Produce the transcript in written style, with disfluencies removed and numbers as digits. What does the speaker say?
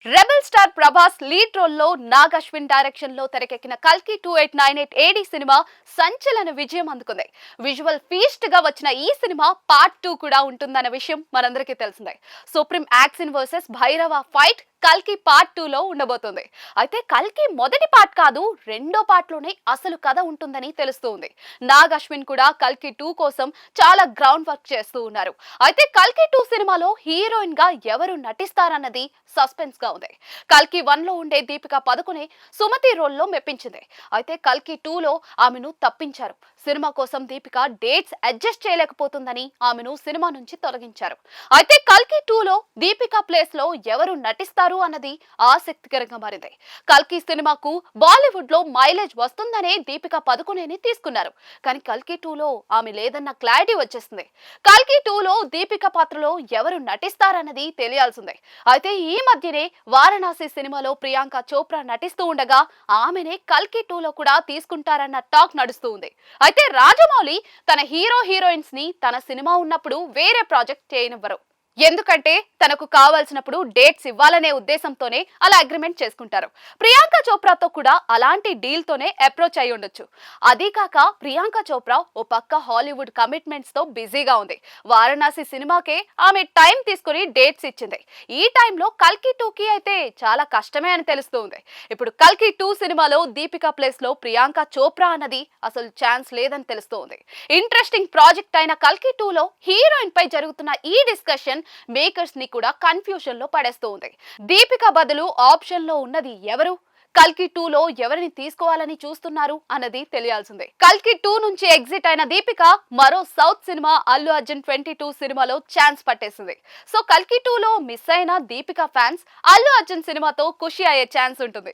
Rebel star Prabhas lead role లో Nag Ashwin direction లో తెరకెక్కిన కల్కి 2898 ఏడి సినిమా సంచలన విజయం అందుకుంది. విజువల్ ఫీస్ట్ గా వచ్చిన ఈ సినిమా పార్ట్ 2 కూడా ఉంటుందన్న విషయం మనందరికీ తెలిసిందే. Supreme action versus Bhairava fight కల్కి పార్ట్ 2 లో ఉండబోతుంది. అయితే కల్కి మొదటి పార్ట్ కాదు, రెండో పార్ట్ లోనే అసలు కథ ఉంటుందని తెలుస్తుంది. నాగ్ అశ్విన్ కూడా కల్కి 2 కోసం చాలా గ్రౌండ్ వర్క్ చేస్తూ ఉన్నారు. అయితే కల్కి 2 సినిమాలో హీరోయిన్ గా ఎవరు నటిస్తారన్నది సస్పెన్స్ గా ఉంది. కల్కి 1 లో ఉండే దీపిక పదుకునే సుమతి రోల్ లో మెప్పించింది. అయితే కల్కి 2 లో ఆమెను తప్పించారు. సినిమా కోసం దీపిక డేట్స్ అడ్జస్ట్ చేయలేకపోతుందని ఆమెను సినిమా నుంచి తొలగించారు. అయితే కల్కి 2 లో దీపిక ప్లేస్ లో ఎవరు నటిస్తారు అన్నది ఆసక్తికరంగా మారింది. కల్కి సినిమాకు బాలీవుడ్ లో మైలేజ్ వస్తుందనే దీపిక పదుకునేని తీసుకున్నారు. కానీ కల్కి 2 లో ఆమె లేదన్న క్లారిటీ వచ్చేసింది. కల్కి 2 లో దీపిక పాత్రలో ఎవరు నటిస్తారన్నది తెలియాల్సిందే. అయితే ఈ మధ్యనే వారణాసి సినిమాలో ప్రియాంక చోప్రా నటిస్తూ ఉండగా ఆమెనే కల్కి 2 లో కూడా తీసుకుంటారన్న టాక్ నడుస్తూ ఉంది. అయితే రాజమౌళి తన హీరోయిన్స్ ని తన సినిమా ఉన్నప్పుడు వేరే ప్రాజెక్ట్ చేయనివ్వరు. ఎందుకంటే తనకు కావాల్సినప్పుడు డేట్స్ ఇవ్వాలనే ఉద్దేశంతోనే అలా అగ్రిమెంట్ చేసుకుంటారు. ప్రియాంక చోప్రాతో కూడా అలాంటి డీల్ తోనే అప్రోచ్ అయి ఉండొచ్చు. అదీ కాక ప్రియాంక చోప్రా ఓ పక్క హాలీవుడ్ కమిట్మెంట్స్ తో బిజీగా ఉంది. వారణాసి సినిమాకే ఆమె టైం తీసుకుని డేట్స్ ఇచ్చింది. ఈ టైంలో కల్కి 2 కి అయితే చాలా కష్టమే అని తెలుస్తుంది. ఇప్పుడు కల్కి 2 సినిమాలో దీపిక ప్లేస్ లో ప్రియాంక చోప్రా అన్నది అసలు ఛాన్స్ లేదని తెలుస్తోంది. ఇంట్రెస్టింగ్ ప్రాజెక్ట్ అయిన కల్కి 2 లో హీరోయిన్ పై జరుగుతున్న ఈ డిస్కషన్ మేకర్స్ ని కూడా కన్ఫ్యూజన్ లో పడేస్తూ ఉంది. దీపిక బదులు ఆప్షన్ లో ఉన్నది ఎవరు? కల్కి 2 లో ఎవరిని తీసుకోవాలని చూస్తున్నారు అన్నది తెలియాల్సిందే. కల్కి 2 నుంచి ఎగ్జిట్ అయిన దీపిక మరో సౌత్ సినిమా అల్లు అర్జున్ 22 సినిమాలో ఛాన్స్ పట్టేసింది. సో కల్కి 2 లో మిస్ అయిన దీపిక ఫ్యాన్స్ అల్లు అర్జున్ సినిమాతో ఖుషి అయ్యే ఛాన్స్ ఉంటుంది.